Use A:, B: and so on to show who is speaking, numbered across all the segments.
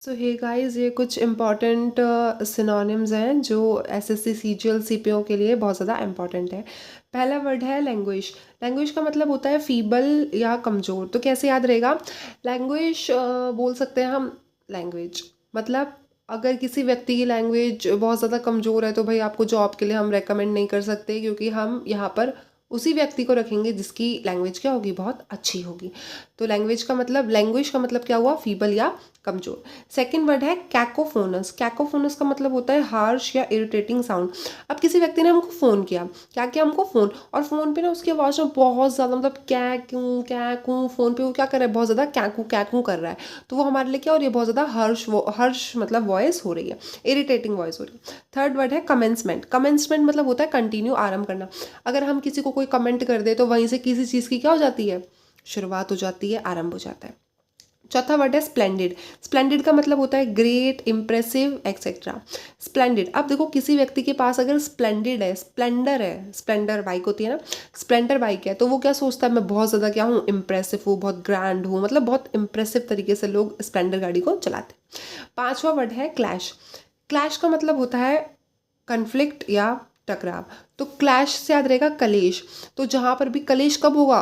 A: सो hey guys, ये कुछ important synonyms हैं जो एसएससी सीजीएल सीपीओ के लिए बहुत ज़्यादा इम्पॉर्टेंट है। पहला वर्ड है लैंग्वेज। लैंग्वेज का मतलब होता है फीबल या कमज़ोर। तो कैसे याद रहेगा? लैंग्वेज बोल सकते हैं हम। लैंग्वेज मतलब अगर किसी व्यक्ति की लैंग्वेज बहुत ज़्यादा कमज़ोर है तो भाई आपको जॉब के लिए हम रेकमेंड नहीं कर सकते, क्योंकि हम यहाँ पर उसी व्यक्ति को रखेंगे जिसकी लैंग्वेज क्या होगी, बहुत अच्छी होगी। तो लैंग्वेज का मतलब क्या हुआ, फीबल या कमजोर। सेकंड वर्ड है कैकोफोनस। कैकोफोनस का मतलब होता है हार्श या इरिटेटिंग साउंड। अब किसी व्यक्ति ने हमको फ़ोन किया, क्या किया हमको फ़ोन, और फ़ोन पे ना उसकी आवाज़ में बहुत ज़्यादा मतलब क्या क्यों फ़ोन पे वो क्या कर रहा है, बहुत ज़्यादा कैकू कर रहा है। तो वो हमारे लिए क्या हो रही है, बहुत ज़्यादा हर्ष मतलब वॉइस हो रही है, इरिटेटिंग वॉइस हो रही है। थर्ड वर्ड है कमेंसमेंट। कमेंसमेंट मतलब होता है कंटिन्यू, आरंभ करना। अगर हम किसी को कोई कमेंट कर दे तो वहीं से किसी चीज़ की क्या हो जाती है, शुरुआत हो जाती है, आरंभ हो जाता है। चौथा वर्ड है स्प्लेंडिड। स्प्लेंडिड का मतलब होता है ग्रेट, इंप्रेसिव, एक्सेट्रा। स्प्लेंडिड, अब देखो किसी व्यक्ति के पास अगर स्प्लेंडिड है, स्प्लेंडर बाइक होती है ना, स्प्लेंडर बाइक है, तो वो क्या सोचता है, मैं बहुत ज़्यादा क्या हूँ, इंप्रेसिव हूँ, बहुत ग्रैंड हूँ, मतलब बहुत इंप्रेसिव तरीके से लोग स्प्लेंडर गाड़ी को चलाते हैं। पांचवा वर्ड है क्लैश। क्लैश का मतलब होता है कन्फ्लिक्ट या टकराव। तो क्लैश से याद रहेगा कलेश। तो जहाँ पर भी कलेश कब होगा,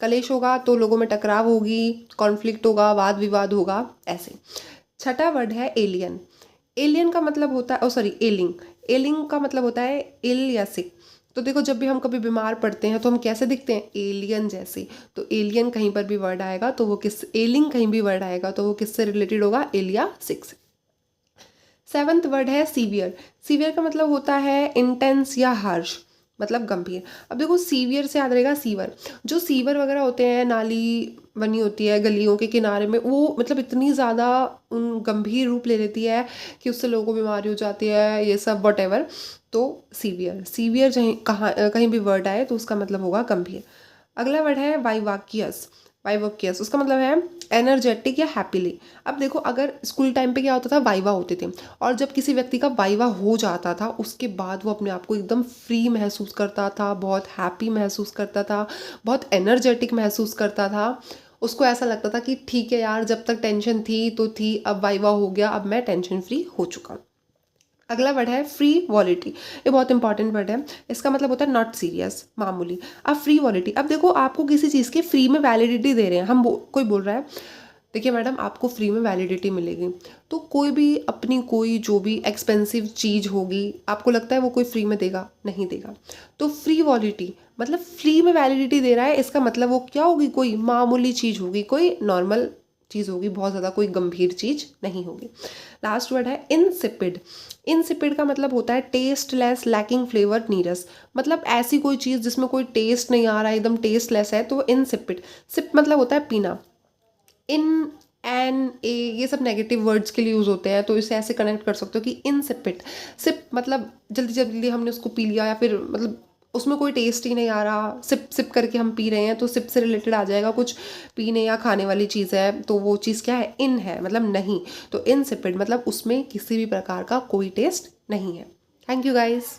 A: कलेश होगा तो लोगों में टकराव होगी, कॉन्फ्लिक्ट होगा, वाद विवाद होगा, ऐसे। छठा वर्ड है एलियन। एलियन का मतलब होता है, ओ सॉरी, एलिंग। एलिंग का मतलब होता है इल या सिक। तो देखो जब भी हम कभी बीमार पड़ते हैं तो हम कैसे दिखते हैं, एलियन जैसे। तो एलियन कहीं पर भी वर्ड आएगा तो वो किस, एलिंग कहीं भी वर्ड आएगा तो वो किससे रिलेटेड होगा, एल या सिक से। सेवंथ वर्ड है सीवियर। सीवियर का मतलब होता है इंटेंस या हार्श, मतलब गंभीर। अब देखो सीवियर से याद रहेगा सीवर। जो सीवर वगैरह होते हैं, नाली बनी होती है गलियों के किनारे में, वो मतलब इतनी ज़्यादा उन गंभीर रूप ले लेती है कि उससे लोगों को बीमारी हो जाती है, ये सब वट एवर। तो सीवियर, सीवियर कहीं भी वर्ड आए तो उसका मतलब होगा गंभीर। अगला वर्ड है वाइवाकियस। वाइवोकियस उसका मतलब है एनर्जेटिक या हैप्पीली। अब देखो अगर स्कूल टाइम पे क्या होता था, वाइवा होते थे, और जब किसी व्यक्ति का वाइवा हो जाता था उसके बाद वो अपने आप को एकदम फ्री महसूस करता था, बहुत हैप्पी महसूस करता था, बहुत एनर्जेटिक महसूस करता था। उसको ऐसा लगता था कि ठीक है यार, जब तक टेंशन थी तो थी, अब वाइवा हो गया, अब मैं टेंशन फ्री हो चुका हूँ। अगला वर्ड है फ्री वॉलिटी। ये बहुत इंपॉर्टेंट वर्ड है। इसका मतलब होता है नॉट सीरियस, मामूली। अब फ्री वॉलिटी, अब देखो आपको किसी चीज़ की फ्री में वैलिडिटी दे रहे हैं, कोई बोल रहा है देखिए मैडम आपको फ्री में वैलिडिटी मिलेगी, तो कोई भी अपनी कोई जो भी एक्सपेंसिव चीज़ होगी, आपको लगता है वो कोई फ्री में देगा, नहीं देगा। तो फ्री वॉलिटी मतलब फ्री में वैलिडिटी दे रहा है, इसका मतलब वो क्या होगी, कोई मामूली चीज़ होगी, कोई नॉर्मल चीज़ होगी, बहुत ज़्यादा कोई गंभीर चीज़ नहीं होगी। लास्ट वर्ड है इनसिपिड। इनसिपिड का मतलब होता है टेस्टलेस, लैकिंग फ्लेवर, नीरस। मतलब ऐसी कोई चीज़ जिसमें कोई टेस्ट नहीं आ रहा है, एकदम टेस्टलेस है, तो इनसिपिड। सिप मतलब होता है पीना। इन, एन, ए, ये सब नेगेटिव वर्ड्स के लिए यूज़ होते हैं, तो इसे ऐसे कनेक्ट कर सकते हो कि इनसिपिड। सिप मतलब जल्दी जल्दी हमने उसको पी लिया, या फिर मतलब उसमें कोई टेस्ट ही नहीं आ रहा, सिप सिप करके हम पी रहे हैं, तो सिप से रिलेटेड आ जाएगा, कुछ पीने या खाने वाली चीज़ है तो वो चीज़ क्या है, इन है, मतलब नहीं। तो इनसिपिड मतलब उसमें किसी भी प्रकार का कोई टेस्ट नहीं है। Thank you guys.